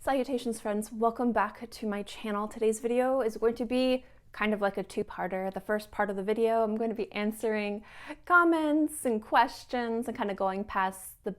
Salutations friends, welcome back to my channel. Today's video is going to be kind of like a two-parter. The first part of the video, I'm going to be answering comments and questions and kind of going back the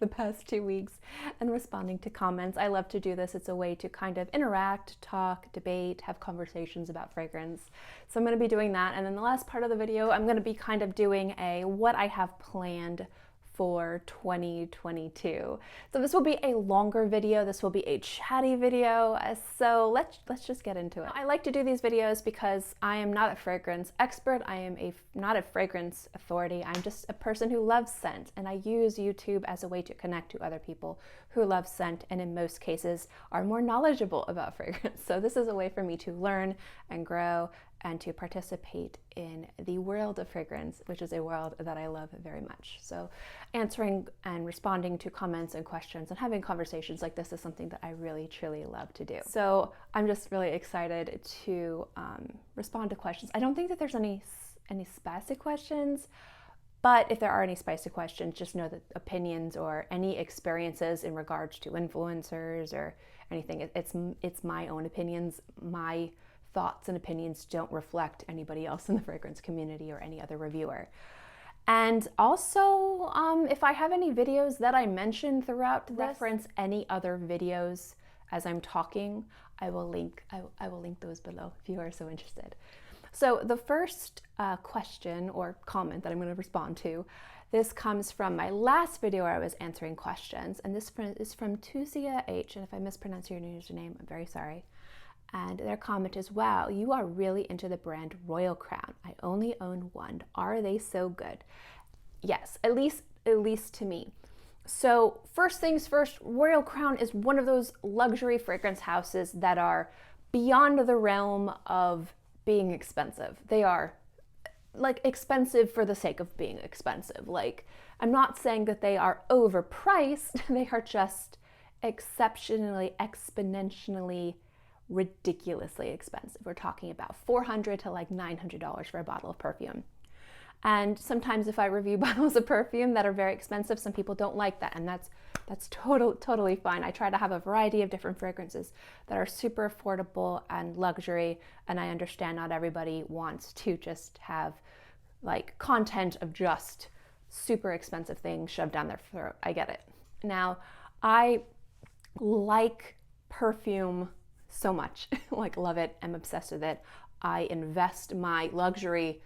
past 2 weeks and responding to comments. I love to do this. It's a way to kind of interact, talk, debate, have conversations about fragrance. So I'm going to be doing that. And then the last part of the video, I'm going to be kind of doing a what I have planned for 2022. So this will be a longer video. This will be a chatty video. So let's just get into it. I like to do these videos because I am not a fragrance expert. I am not a fragrance authority. I'm just a person who loves scent, and I use YouTube as a way to connect to other people who love scent and in most cases are more knowledgeable about fragrance. So this is a way for me to learn and grow and to participate in the world of fragrance, which is a world that I love very much. So answering and responding to comments and questions and having conversations like this is something that I really, truly love to do. So I'm just really excited to respond to questions. I don't think that there's any spicy questions, but if there are any spicy questions, just know that opinions or any experiences in regards to influencers or anything, it's my own opinions. My thoughts and opinions don't reflect anybody else in the fragrance community or any other reviewer. And also, if I have any videos that I mention throughout this, reference any other videos as I'm talking, I will link those below if you are so interested. So the first question or comment that I'm going to respond to, this comes from my last video where I was answering questions, and this is from Tuzia H, and if I mispronounce your username, I'm very sorry. And their comment is, wow, you are really into the brand Royal Crown. I only own one. Are they so good? Yes, at least to me. So first things first, Royal Crown is one of those luxury fragrance houses that are beyond the realm of being expensive. They are like expensive for the sake of being expensive. Like, I'm not saying that they are overpriced. They are just exceptionally, exponentially, ridiculously expensive. We're talking about $400 to like $900 for a bottle of perfume. And sometimes if I review bottles of perfume that are very expensive, some people don't like that, and that's totally fine. I try to have a variety of different fragrances that are super affordable and luxury, and I understand not everybody wants to just have like content of just super expensive things shoved down their throat. I get it. Now, I like perfume so much, like love it, I'm obsessed with it. I invest my luxury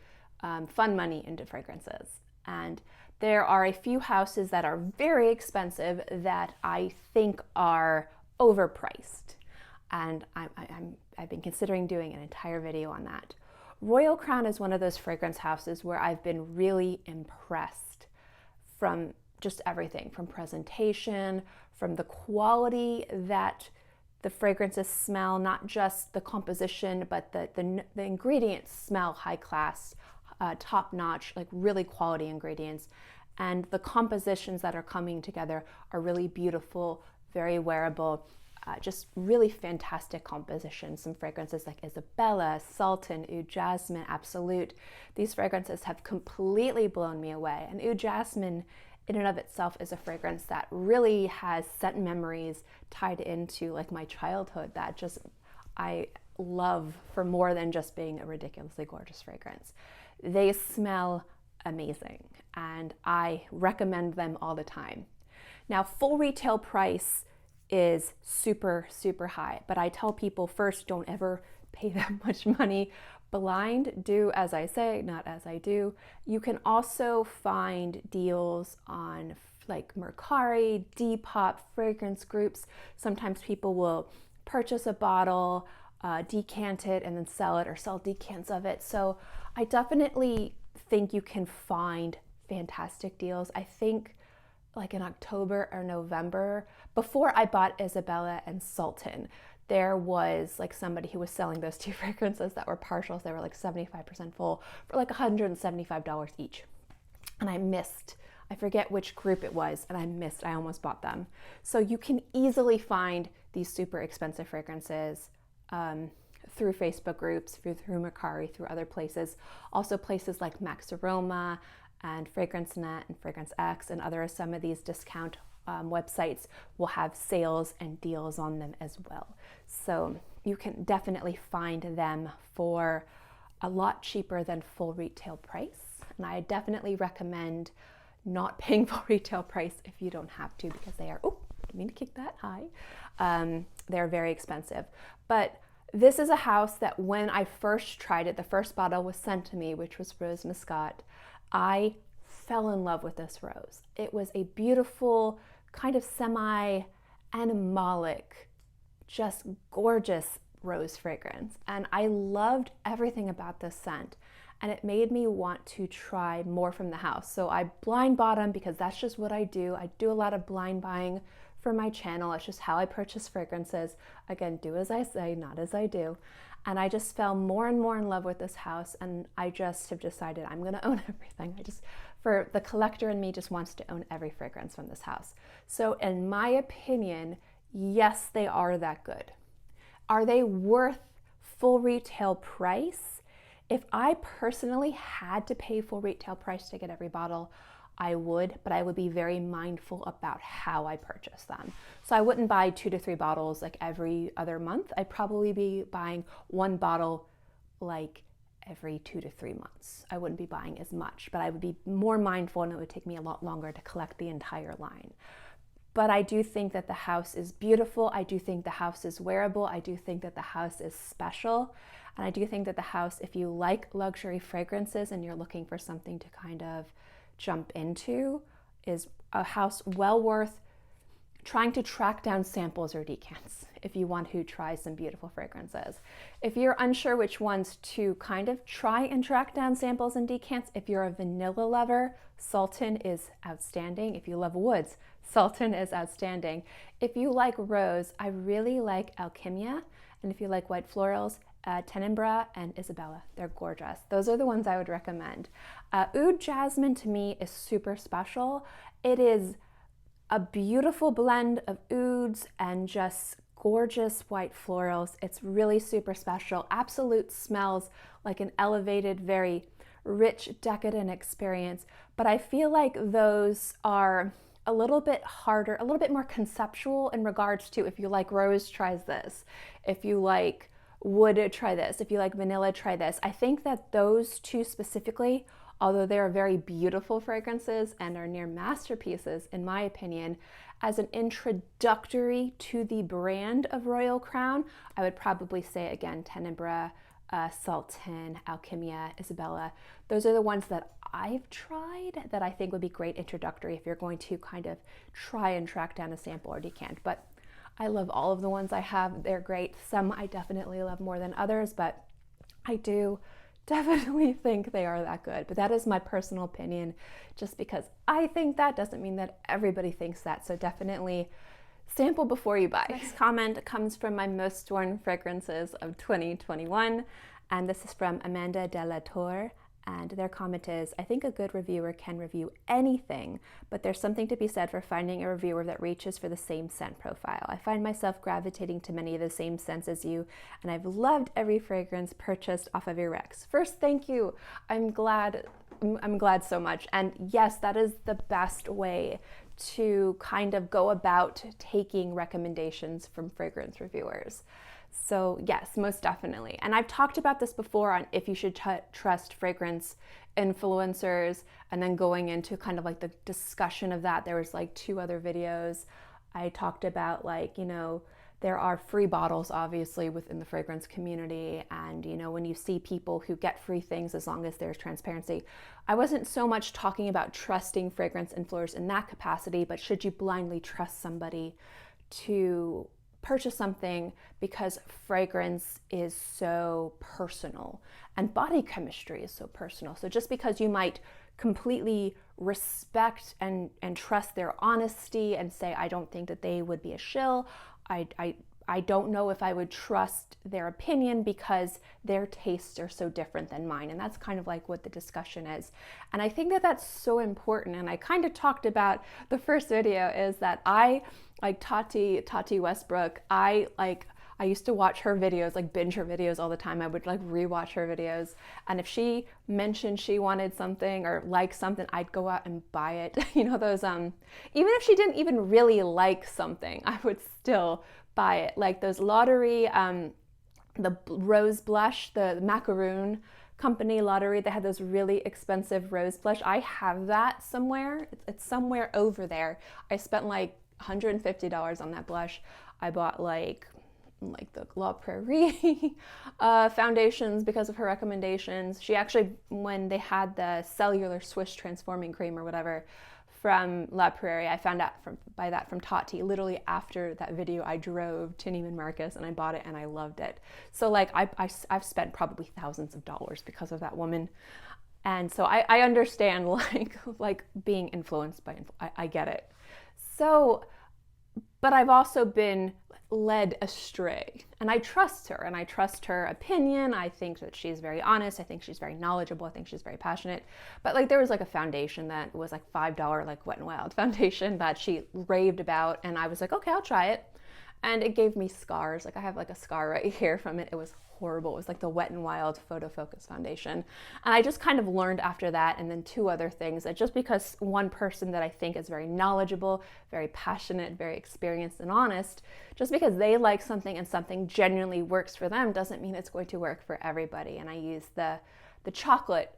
fun money into fragrances. And there are a few houses that are very expensive that I think are overpriced. And I've been considering doing an entire video on that. Royal Crown is one of those fragrance houses where I've been really impressed from just everything, from presentation, from the quality that the fragrances smell, not just the composition, but the ingredients smell high class, top notch, like really quality ingredients. And the compositions that are coming together are really beautiful, very wearable, just really fantastic compositions. Some fragrances like Isabella, Sultan, Oud Jasmine, Absolute. These fragrances have completely blown me away. And Oud Jasmine in and of itself is a fragrance that really has scent memories tied into like my childhood that just I love for more than just being a ridiculously gorgeous fragrance. They smell amazing and I recommend them all the time. Now, full retail price is super, super high, but I tell people first, don't ever pay that much money blind. Do as I say, not as I do. You can also find deals on like Mercari, Depop, fragrance groups. Sometimes people will purchase a bottle, decant it, and then sell it or sell decants of it. So I definitely think you can find fantastic deals. I think like in October or November, before I bought Isabella and Sultan, there was like somebody who was selling those two fragrances that were partials. They were like 75% full for like $175 each. And I forget which group it was, and I almost bought them. So you can easily find these super expensive fragrances through Facebook groups, through Mercari, through other places. Also places like Max Aroma and Fragrance Net and Fragrance X and some of these discount websites will have sales and deals on them as well. So you can definitely find them for a lot cheaper than full retail price. And I definitely recommend not paying full retail price if you don't have to, because they are, oh, didn't mean to kick that high. They're very expensive. But this is a house that when I first tried it, the first bottle was sent to me, which was Rose Muscat. I fell in love with this rose. It was a beautiful, kind of semi-animalic, just gorgeous rose fragrance. And I loved everything about this scent. And it made me want to try more from the house. So I blind bought them because that's just what I do. I do a lot of blind buying for my channel. It's just how I purchase fragrances. Again, do as I say, not as I do. And I just fell more and more in love with this house, and I just have decided I'm gonna own everything. For the collector in me, just wants to own every fragrance from this house. So in my opinion, yes, they are that good. Are they worth full retail price? If I personally had to pay full retail price to get every bottle, I would, but I would be very mindful about how I purchase them. So I wouldn't buy 2 to 3 bottles like every other month. I'd probably be buying 1 bottle like every 2 to 3 months. I wouldn't be buying as much, but I would be more mindful, and it would take me a lot longer to collect the entire line. But I do think that the house is beautiful. I do think the house is wearable. I do think that the house is special. And I do think that the house, if you like luxury fragrances and you're looking for something to kind of jump into, is a house well worth trying to track down samples or decants if you want to try some beautiful fragrances. If you're unsure which ones to kind of try and track down samples and decants, if you're a vanilla lover, Sultan is outstanding. If you love woods, Sultan is outstanding. If you like rose, I really like Alchemia. And if you like white florals, Tenebrae and Isabella. They're gorgeous. Those are the ones I would recommend. Oud Jasmine to me is super special. It is a beautiful blend of ouds and just gorgeous white florals. It's really super special. Absolute smells like an elevated, very rich, decadent experience. But I feel like those are a little bit harder, a little bit more conceptual in regards to, if you like rose, try this. If you like wood, try this. If you like vanilla, try this. I think that those two specifically, although they are very beautiful fragrances and are near masterpieces, in my opinion, as an introductory to the brand of Royal Crown, I would probably say again, Tenebrae, Sultan, Alchemia, Isabella. Those are the ones that I've tried that I think would be great introductory if you're going to kind of try and track down a sample or decant. But I love all of the ones I have. They're great. Some I definitely love more than others, but I do definitely think they are that good. But that is my personal opinion. Just because I think that doesn't mean that everybody thinks that. So definitely sample before you buy. Next comment comes from my most worn fragrances of 2021. And this is from Amanda de la Tour. And their comment is, I think a good reviewer can review anything, but there's something to be said for finding a reviewer that reaches for the same scent profile. I find myself gravitating to many of the same scents as you, and I've loved every fragrance purchased off of your recs. First, thank you. I'm glad so much. And yes, that is the best way to kind of go about taking recommendations from fragrance reviewers. So yes, most definitely. And I've talked about this before on if you should trust fragrance influencers, and then going into kind of like the discussion of that. There was like 2 other videos. I talked about like, you know, there are free bottles obviously within the fragrance community. And you know, when you see people who get free things, as long as there's transparency. I wasn't so much talking about trusting fragrance influencers in that capacity, but should you blindly trust somebody to purchase something because fragrance is so personal and body chemistry is so personal. So just because you might completely respect and trust their honesty and say, I don't think that they would be a shill, I don't know if I would trust their opinion because their tastes are so different than mine. And that's kind of like what the discussion is. And I think that that's so important. And I kind of talked about the first video is that I like Tati Westbrook. I I used to watch her videos, like binge her videos all the time. I would like rewatch her videos. And if she mentioned she wanted something or liked something, I'd go out and buy it. You know, those, even if she didn't even really like something, I would still buy it. Like those Lottery, the rose blush, the macaroon company Lottery, they had those really expensive rose blush. I have that somewhere. It's somewhere over there. I spent like $150 on that blush. I bought like the La Prairie foundations because of her recommendations. She actually, when they had the cellular swish transforming cream or whatever from La Prairie, I found out by that from Tati. Literally after that video, I drove to Neiman Marcus and I bought it and I loved it. So like I've spent probably thousands of dollars because of that woman. And so I understand like being influenced by, I get it. So, but I've also been led astray, and I trust her and I trust her opinion. I think that she's very honest. I think she's very knowledgeable. I think she's very passionate. But like there was like a foundation that was like $5 like Wet n Wild foundation that she raved about, and I was like, okay, I'll try it. And it gave me scars. Like I have like a scar right here from it. It was horrible. It was like the Wet n Wild Photo Focus foundation. And I just kind of learned after that, and then two other things, that just because one person that I think is very knowledgeable, very passionate, very experienced and honest, just because they like something and something genuinely works for them doesn't mean it's going to work for everybody. And I use the chocolate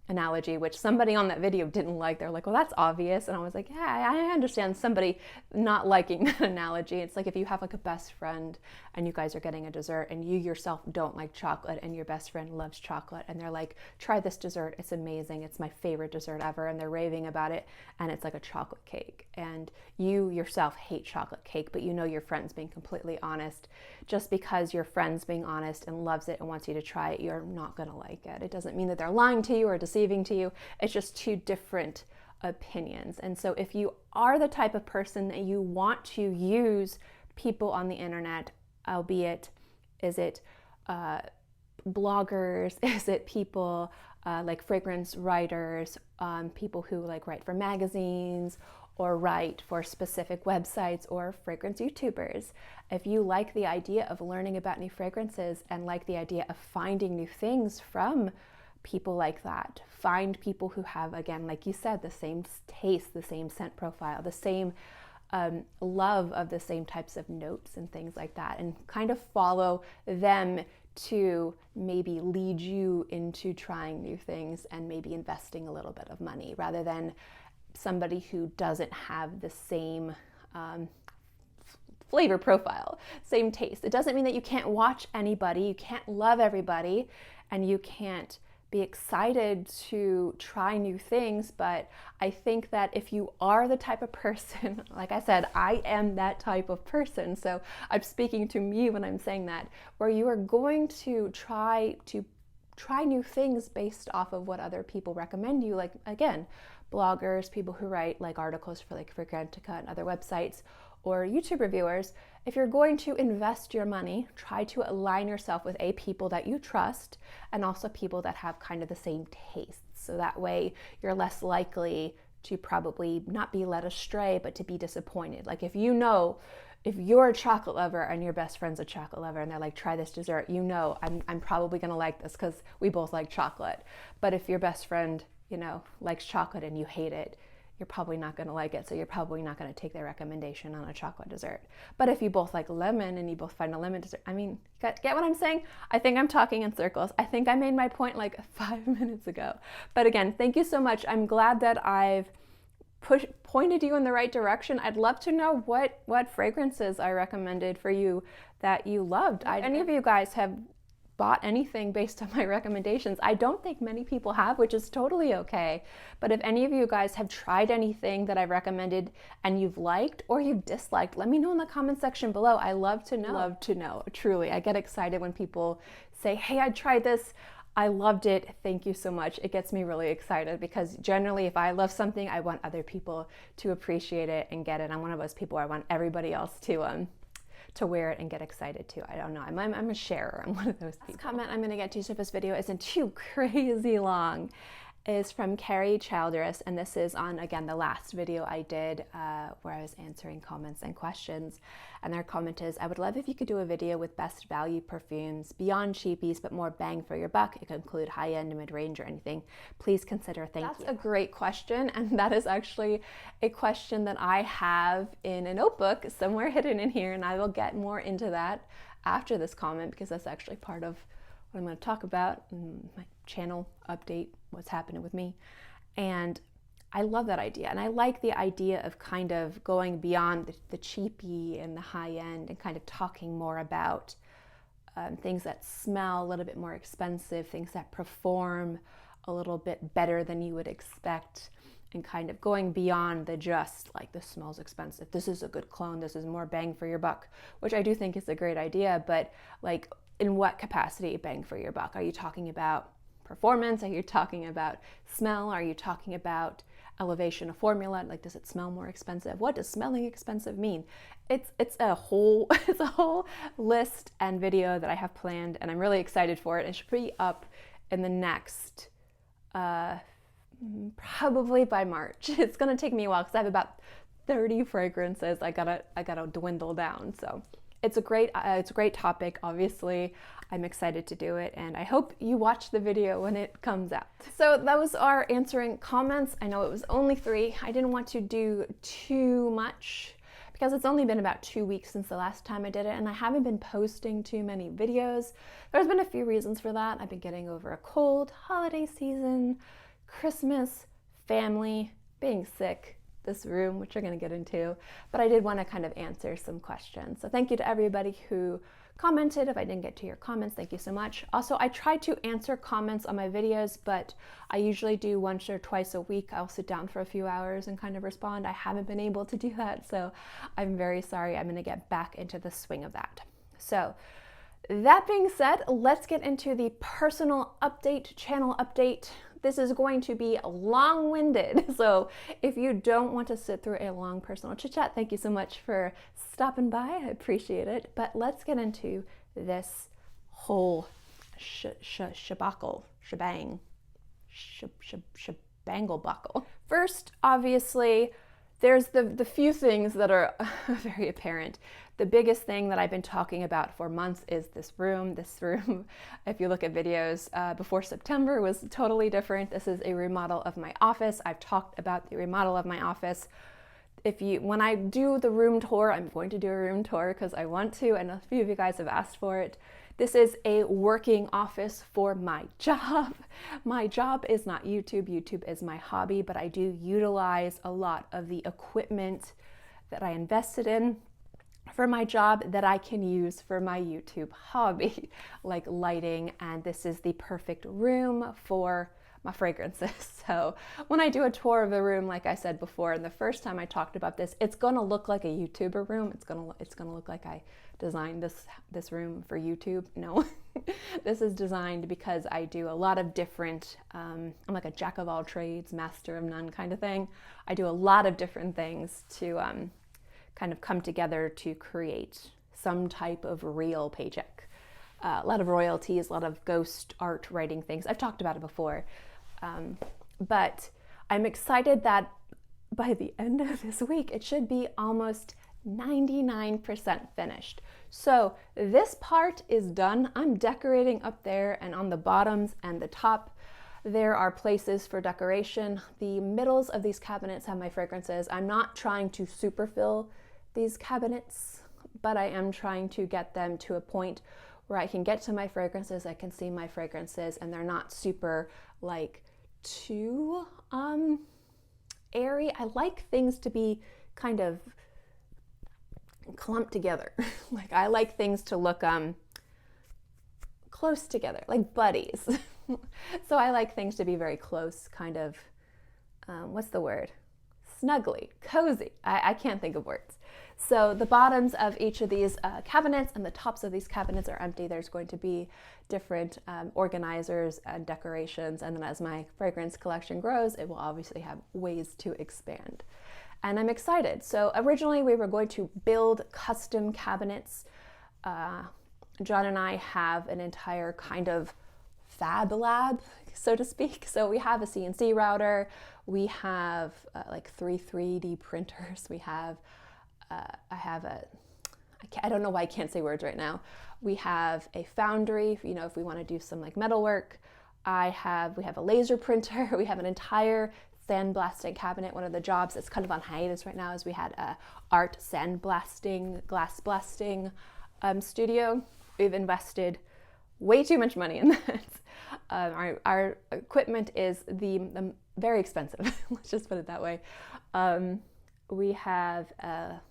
analogy, which somebody on that video didn't like. They're like, well, that's obvious. And I was like, yeah, I understand somebody not liking that analogy. It's like if you have like a best friend and you guys are getting a dessert and you yourself don't like chocolate and your best friend loves chocolate and they're like, try this dessert, it's amazing, it's my favorite dessert ever, and they're raving about it, and it's like a chocolate cake. And you yourself hate chocolate cake, but you know your friend's being completely honest. Just because your friend's being honest and loves it and wants you to try it, you're not gonna like it. It doesn't mean that they're lying to you or deceiving to you. It's just two different opinions. And so if you are the type of person that you want to use people on the internet, albeit, is it bloggers, is it people like fragrance writers, people who like write for magazines or write for specific websites, or fragrance YouTubers. If you like the idea of learning about new fragrances and like the idea of finding new things from people like that, find people who have, again, like you said, the same taste, the same scent profile, the same love of the same types of notes and things like that, and kind of follow them to maybe lead you into trying new things and maybe investing a little bit of money, rather than somebody who doesn't have the same flavor profile, same taste. It doesn't mean that you can't watch anybody, you can't love everybody, and you can't be excited to try new things. But I think that if you are the type of person, like I said, I am that type of person, so I'm speaking to me when I'm saying that, where you are going to try new things based off of what other people recommend you, like, again, bloggers, people who write like articles for like Fragrantica and other websites, or YouTube reviewers. If you're going to invest your money, try to align yourself with people that you trust, and also people that have kind of the same tastes. So that way you're less likely to probably not be led astray, but to be disappointed. Like if you're a chocolate lover and your best friend's a chocolate lover and they're like, try this dessert, you know, I'm probably gonna like this because we both like chocolate. But if your best friend, likes chocolate and you hate it, you're probably not going to like it, so you're probably not going to take their recommendation on a chocolate dessert. But if you both like lemon and you both find a lemon dessert, get what I'm saying? I think I'm talking in circles. I think I made my point like 5 minutes ago. But again, thank you so much. I'm glad that I've pointed you in the right direction. I'd love to know what fragrances I recommended for you that you loved. Any of you guys have bought anything based on my recommendations? I don't think many people have, which is totally okay. But if any of you guys have tried anything that I recommended and you've liked or you've disliked, let me know in the comment section below. I love to know. Love to know, truly. I get excited when people say, hey, I tried this, I loved it, thank you so much. It gets me really excited, because generally if I love something, I want other people to appreciate it and get it. I'm one of those people where I want everybody else to wear it and get excited too. I don't know, I'm a sharer. I'm one of those people. This comment I'm gonna get to so this video isn't too crazy long is from Carrie Childress, and this is on, again, the last video I did where I was answering comments and questions. And their comment is, I would love if you could do a video with best value perfumes, beyond cheapies, but more bang for your buck. It could include high-end, mid-range, or anything. Please consider. Thank you. That's a great question, and that is actually a question that I have in a notebook somewhere hidden in here, and I will get more into that after this comment, because that's actually part of what I'm going to talk about in my channel update, what's happening with me. And I love that idea, and I like the idea of kind of going beyond the cheapy and the high end and kind of talking more about things that smell a little bit more expensive, things that perform a little bit better than you would expect, and kind of going beyond the just like, this smells expensive, this is a good cologne, this is more bang for your buck, which I do think is a great idea. But like, in what capacity bang for your buck? Are you talking about performance? Are you talking about smell? Are you talking about elevation of formula? Like, does it smell more expensive? What does smelling expensive mean? It's a whole list and video that I have planned, and I'm really excited for it. It should be up in the next probably by March. It's gonna take me a while because I have about 30 fragrances I gotta dwindle down. So it's a great topic. Obviously, I'm excited to do it, and I hope you watch the video when it comes out. So those are answering comments. I know it was only 3. I didn't want to do too much because it's only been about 2 weeks since the last time I did it, and I haven't been posting too many videos. There's been a few reasons for that. I've been getting over a cold, holiday season, Christmas, family, being sick, this room, which we're going to get into, but I did want to kind of answer some questions. So thank you to everybody who commented. If I didn't get to your comments, thank you so much. Also, I try to answer comments on my videos, but I usually do once or twice a week. I'll sit down for a few hours and kind of respond. I haven't been able to do that, so I'm very sorry. I'm going to get back into the swing of that. So that being said, let's get into the personal update, channel update. This is going to be long-winded, so if you don't want to sit through a long personal chit-chat, thank you so much for stopping by. I appreciate it. But let's get into this whole shebangle buckle. First, obviously, there's the few things that are very apparent. The biggest thing that I've been talking about for months is this room. This room, if you look at videos before September, was totally different. This is a remodel of my office. I've talked about the remodel of my office. When I do the room tour, I'm going to do a room tour because I want to, and a few of you guys have asked for it. This is a working office for my job. My job is not YouTube. YouTube is my hobby, but I do utilize a lot of the equipment that I invested in for my job that I can use for my YouTube hobby, like lighting, and this is the perfect room for my fragrances. So when I do a tour of the room, like I said before, and the first time I talked about this, it's gonna look like a YouTuber room. It's gonna look like I designed this room for YouTube. No, this is designed because I do a lot of different, I'm like a jack of all trades, master of none kind of thing. I do a lot of different things to kind of come together to create some type of real paycheck. A lot of royalties, a lot of ghost art writing things. I've talked about it before. But I'm excited that by the end of this week, it should be almost 99% finished. So this part is done. I'm decorating up there, and on the bottoms and the top, there are places for decoration. The middles of these cabinets have my fragrances. I'm not trying to superfill these cabinets, but I am trying to get them to a point where I can get to my fragrances, I can see my fragrances, and they're not super like too airy. I like things to be kind of clumped together. Like I like things to look close together, like buddies. So I like things to be very close, kind of, what's the word? Snuggly, cozy. I can't think of words. So the bottoms of each of these cabinets and the tops of these cabinets are empty. There's going to be different organizers and decorations, and then as my fragrance collection grows, it will obviously have ways to expand. And I'm excited. So originally we were going to build custom cabinets. John and I have an entire kind of fab lab, so to speak. So we have a CNC router, we have like 3D printers, we have, I don't know why I can't say words right now. We have a foundry, you know, if we want to do some like metal work. We have a laser printer, we have an entire sandblasting cabinet. One of the jobs that's kind of on hiatus right now is we had a art sandblasting, glass blasting studio. We've invested way too much money in that. Our equipment is the very expensive. Let's just put it that way. I have a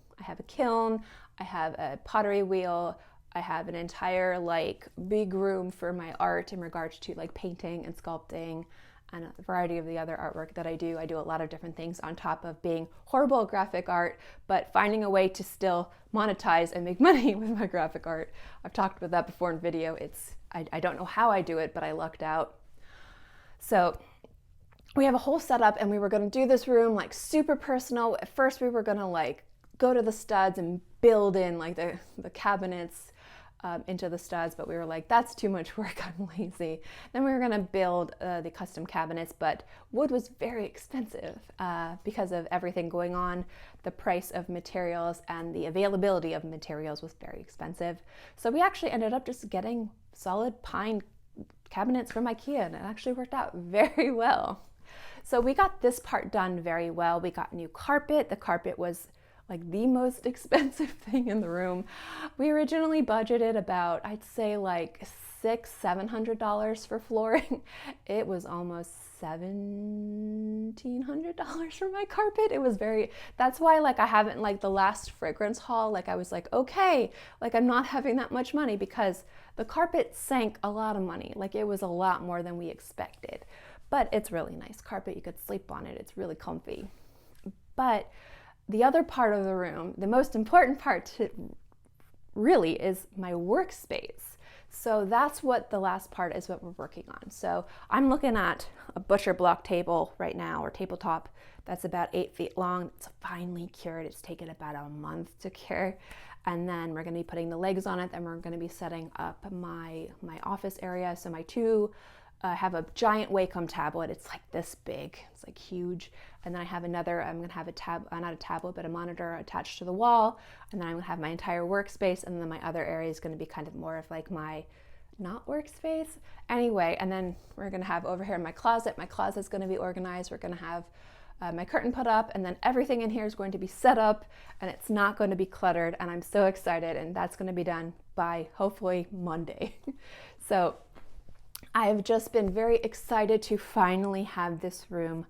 kiln, I have a pottery wheel, I have an entire like big room for my art in regards to like painting and sculpting and a variety of the other artwork that I do. I do a lot of different things on top of being horrible at graphic art, but finding a way to still monetize and make money with my graphic art. I've talked about that before in video. I don't know how I do it, but I lucked out. So we have a whole setup, and we were going to do this room like super personal. At first we were going to like go to the studs and build in like the cabinets into the studs, but we were like, that's too much work, I'm lazy. Then we were gonna build the custom cabinets, but wood was very expensive because of everything going on. The price of materials and the availability of materials was very expensive. So we actually ended up just getting solid pine cabinets from Ikea, and it actually worked out very well. So we got this part done very well. We got new carpet. The carpet was like the most expensive thing in the room. We originally budgeted about, I'd say like $600-700 for flooring. It was almost $1,700 for my carpet. It was that's why like I haven't, like the last fragrance haul, like I was like, okay, like I'm not having that much money, because the carpet sank a lot of money. Like it was a lot more than we expected, but it's really nice carpet. You could sleep on it. It's really comfy. But the other part of the room, the most important part really is my workspace. So that's what the last part is, what we're working on. So I'm looking at a butcher block table right now, or tabletop, that's about 8 feet long. It's finely cured. It's taken about a month to cure. And then we're gonna be putting the legs on it, and we're gonna be setting up my office area. So I have a giant Wacom tablet. It's like this big, it's like huge. And then I have another, I'm gonna have not a tablet, but a monitor attached to the wall. And then I'm gonna have my entire workspace. And then my other area is gonna be kind of more of like my not workspace. Anyway, and then we're gonna have over here in my closet's gonna be organized. We're gonna have my curtain put up, and then everything in here is going to be set up, and it's not going to be cluttered. And I'm so excited, and that's going to be done by hopefully Monday. So I have just been very excited to finally have this room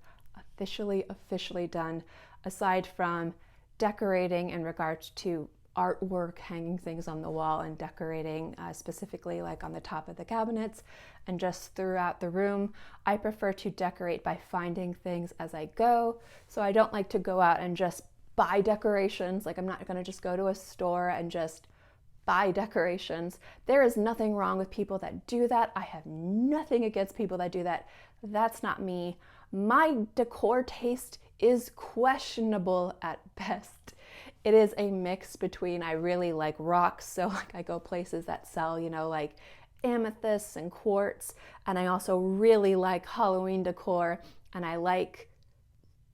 officially done, aside from decorating in regards to artwork, hanging things on the wall and decorating specifically like on the top of the cabinets and just throughout the room. I prefer to decorate by finding things as I go. So I don't like to go out and just buy decorations. Like I'm not gonna just go to a store and just buy decorations. There is nothing wrong with people that do that. I have nothing against people that do that. That's not me. My decor taste is questionable at best. It is a mix between, I really like rocks, so like I go places that sell, you know, like amethysts and quartz, and I also really like Halloween decor, and I like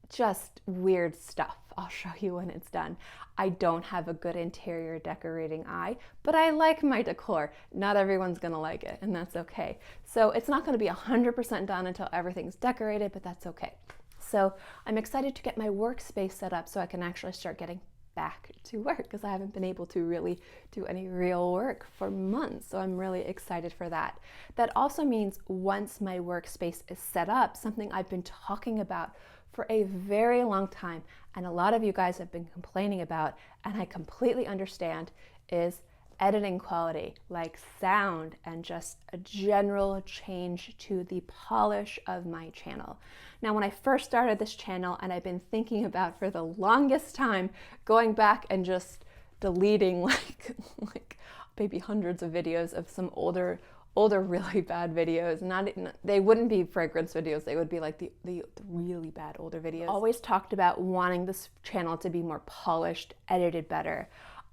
just weird stuff. I'll show you when it's done. I don't have a good interior decorating eye, but I like my decor. Not everyone's gonna like it, and that's okay. So it's not gonna be 100% done until everything's decorated, but that's okay. So I'm excited to get my workspace set up so I can actually start getting back to work, because I haven't been able to really do any real work for months. So I'm really excited for that. That also means once my workspace is set up, something I've been talking about for a very long time, and a lot of you guys have been complaining about, and I completely understand, is editing quality, like sound and just a general change to the polish of my channel. Now, when I first started this channel, and I've been thinking about for the longest time going back and just deleting like maybe hundreds of videos of some older really bad videos. They wouldn't be fragrance videos, they would be like the really bad older videos. Always talked about wanting this channel to be more polished, edited better.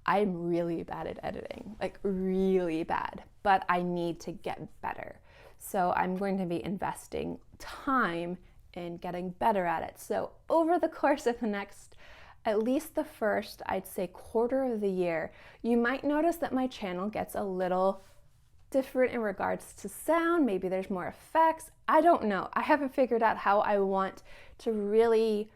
I'm really bad at editing, like really bad, but I need to get better. So I'm going to be investing time in getting better at it. So over the course of the next, at least the first, I'd say quarter of the year, you might notice that my channel gets a little different in regards to sound. Maybe there's more effects. I don't know. I haven't figured out how I want to really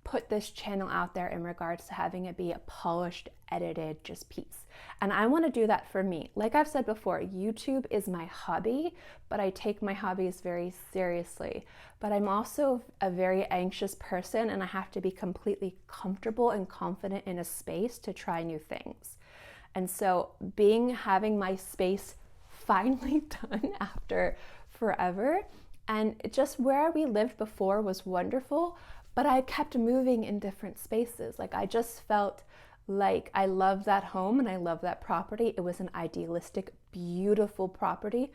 put this channel out there in regards to having it be a polished, edited just piece. And I want to do that for me. Like I've said before, YouTube is my hobby, but I take my hobbies very seriously. But I'm also a very anxious person, and I have to be completely comfortable and confident in a space to try new things. And so having my space finally done after forever, and just where we lived before was wonderful, but I kept moving in different spaces. Like I just felt like I love that home and I love that property. It was an idealistic, beautiful property.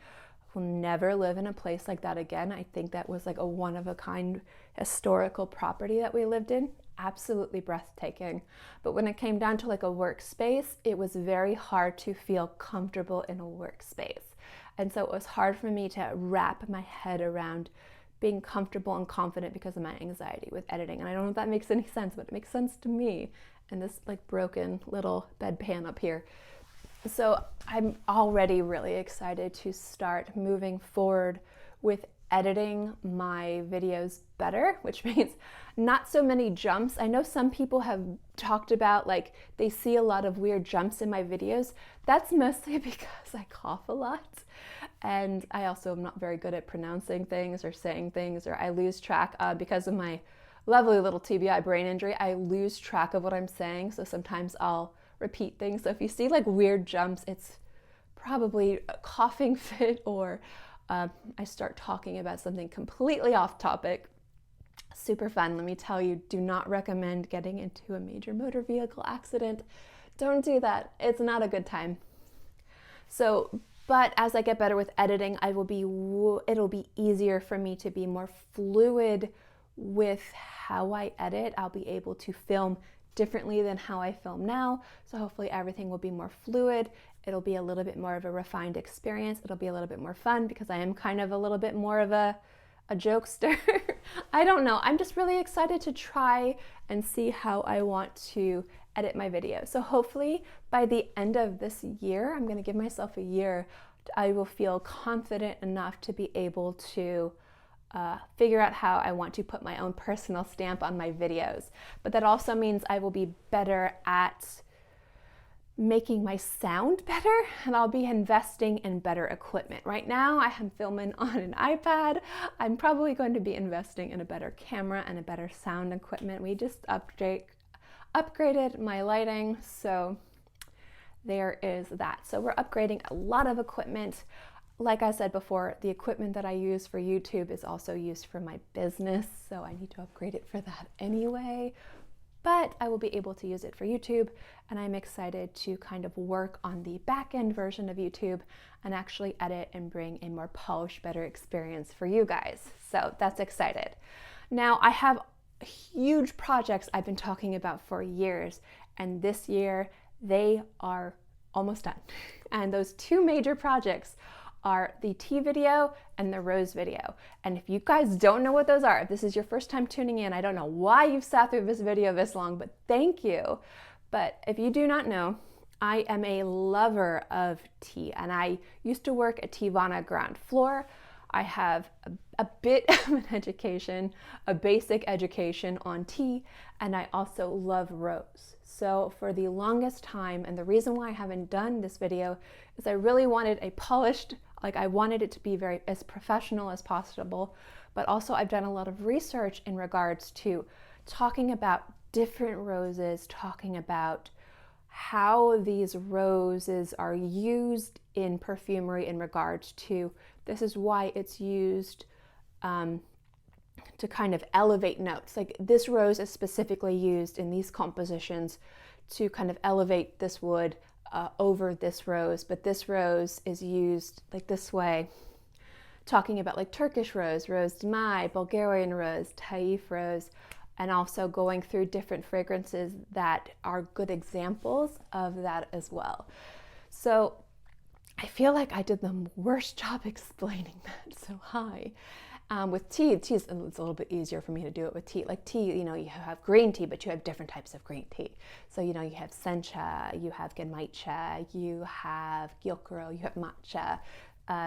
Will never live in a place like that again. I think that was like a one-of-a-kind historical property that we lived in. Absolutely breathtaking. But when it came down to like a workspace, it was very hard to feel comfortable in a workspace. And so it was hard for me to wrap my head around being comfortable and confident because of my anxiety with editing. And I don't know if that makes any sense, but it makes sense to me. And this like broken little bedpan up here. So I'm already really excited to start moving forward with editing my videos better, which means not so many jumps. I know some people have talked about like they see a lot of weird jumps in my videos. That's mostly because I cough a lot. And I also am not very good at pronouncing things or saying things, or I lose track because of my lovely little TBI brain injury. I lose track of what I'm saying. So sometimes I'll repeat things. So if you see like weird jumps, it's probably a coughing fit or I start talking about something completely off topic. Super fun. Let me tell you, do not recommend getting into a major motor vehicle accident. Don't do that. It's not a good time. So, but as I get better with editing, it'll be easier for me to be more fluid with how I edit. I'll be able to film differently than how I film now. So hopefully everything will be more fluid. It'll be a little bit more of a refined experience. It'll be a little bit more fun because I am kind of a little bit more of a jokester. I don't know. I'm just really excited to try and see how I want to edit my video. So hopefully by the end of this year, I'm going to give myself a year, I will feel confident enough to be able to figure out how I want to put my own personal stamp on my videos. But that also means I will be better at making my sound better, and I'll be investing in better equipment. Right now I am filming on an iPad. I'm probably going to be investing in a better camera and a better sound equipment. We just upgraded my lighting, so there is that. So we're upgrading a lot of equipment. Like I said before, the equipment that I use for YouTube is also used for my business, so I need to upgrade it for that anyway. But I will be able to use it for YouTube, and I'm excited to kind of work on the back-end version of YouTube and actually edit and bring a more polished, better experience for you guys. So that's excited. Now I have huge projects I've been talking about for years, and this year they are almost done. And those two major projects are the tea video and the rose video. And if you guys don't know what those are, if this is your first time tuning in, I don't know why you've sat through this video this long, but thank you. But if you do not know, I am a lover of tea, and I used to work at Teavana ground floor. I have a bit of an education, a basic education on tea, and I also love rose. So for the longest time, and the reason why I haven't done this video is I really wanted a polished, like I wanted it to be as professional as possible, but also I've done a lot of research in regards to talking about different roses, talking about how these roses are used in perfumery in regards to, this is why it's used to kind of elevate notes. Like this rose is specifically used in these compositions to kind of elevate this wood over this rose, but this rose is used like this way, talking about like Turkish rose, rose de mai, Bulgarian rose, Taif rose, and also going through different fragrances that are good examples of that as well. So I feel like I did the worst job explaining that. So hi. With tea is it's a little bit easier for me to do it with tea. Like tea, you know, you have green tea, but you have different types of green tea. So, you know, you have sencha, you have genmaicha, you have gyokuro, you have matcha.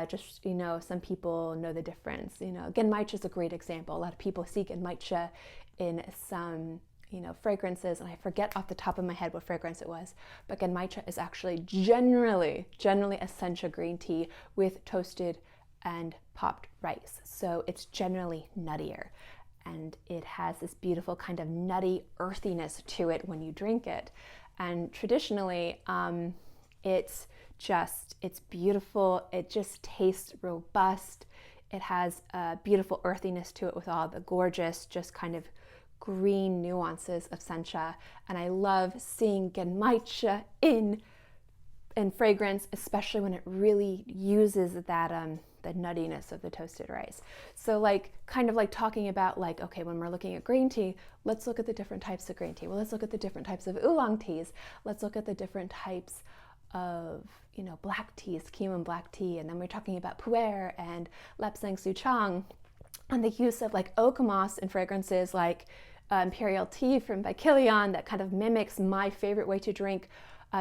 Just, you know, some people know the difference. You know, genmaicha is a great example. A lot of people see genmaicha in some, you know, fragrances, and I forget off the top of my head what fragrance it was, but genmaicha is actually generally a sencha green tea with toasted and popped rice. So it's generally nuttier, and it has this beautiful kind of nutty earthiness to it when you drink it. And traditionally, it's beautiful. It just tastes robust. It has a beautiful earthiness to it with all the gorgeous, just kind of green nuances of sencha. And I love seeing genmaicha in fragrance, especially when it really uses that the nuttiness of the toasted rice. So like kind of like talking about like, okay, when we're looking at green tea, let's look at the different types of green tea. Well, let's look at the different types of oolong teas. Let's look at the different types of, you know, black teas, Keemun black tea. And then we're talking about pu'er and lapsang souchong, and the use of like oak moss in fragrances like imperial tea from Baikilion that kind of mimics my favorite way to drink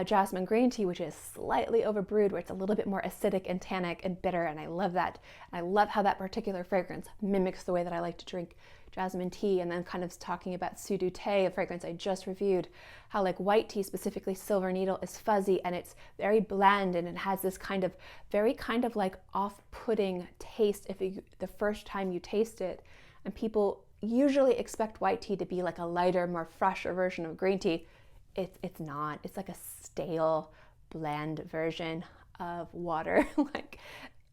jasmine green tea, which is slightly overbrewed, where it's a little bit more acidic and tannic and bitter, and I love that. And I love how that particular fragrance mimics the way that I like to drink jasmine tea. And then kind of talking about Sudute, a fragrance I just reviewed, how like white tea, specifically Silver Needle, is fuzzy and it's very bland, and it has this kind of very kind of like off-putting taste the first time you taste it. And people usually expect white tea to be like a lighter, more fresher version of green tea. It's not. It's like a stale, bland version of water. Like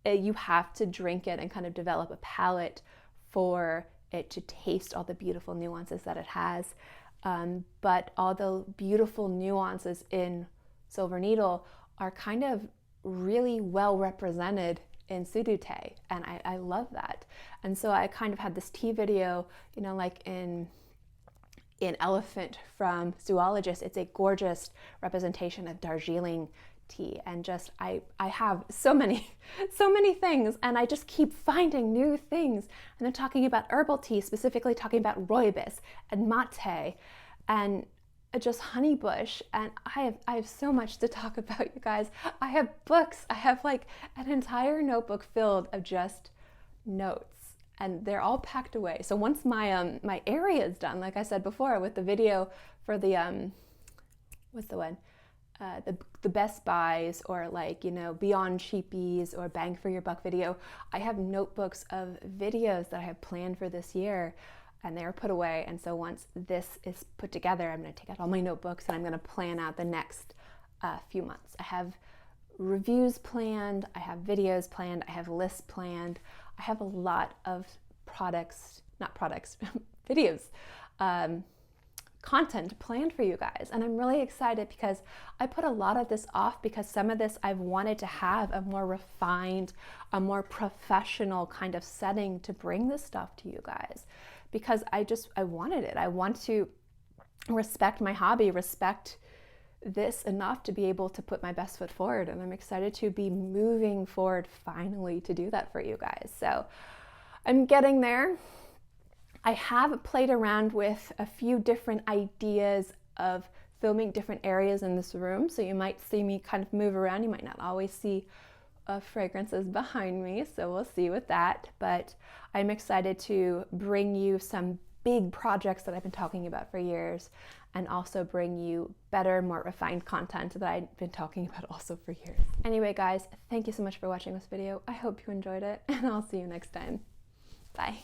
you have to drink it and kind of develop a palate for it to taste all the beautiful nuances that it has. But all the beautiful nuances in Silver Needle are kind of really well represented in Sudute, and I love that. And so I kind of had this tea video, you know, like in Elephant from Zoologist. It's a gorgeous representation of Darjeeling tea, and just I have so many things, and I just keep finding new things. And then talking about herbal tea, specifically talking about rooibos and mate and just honeybush, and I have so much to talk about, you guys. I have books. I have like an entire notebook filled of just notes, and they're all packed away. So once my my area is done, like I said before with the video for the what's the one, the Best Buys, or like, you know, Beyond Cheapies or Bang for Your Buck video, I have notebooks of videos that I have planned for this year, and they are put away. And so once this is put together, I'm going to take out all my notebooks and I'm going to plan out the next few months. I have reviews planned, I have videos planned, I have lists planned. I have a lot of videos, content planned for you guys. And I'm really excited because I put a lot of this off because some of this I've wanted to have a more refined, a more professional kind of setting to bring this stuff to you guys, because I wanted it. I want to respect my hobby, respect this enough to be able to put my best foot forward, and I'm excited to be moving forward finally to do that for you guys. So I'm getting there. I have played around with a few different ideas of filming different areas in this room, so you might see me kind of move around. You might not always see fragrances behind me, so we'll see with that. But I'm excited to bring you some big projects that I've been talking about for years, and also bring you better, more refined content that I've been talking about also for years. Anyway, guys, thank you so much for watching this video. I hope you enjoyed it, and I'll see you next time. Bye.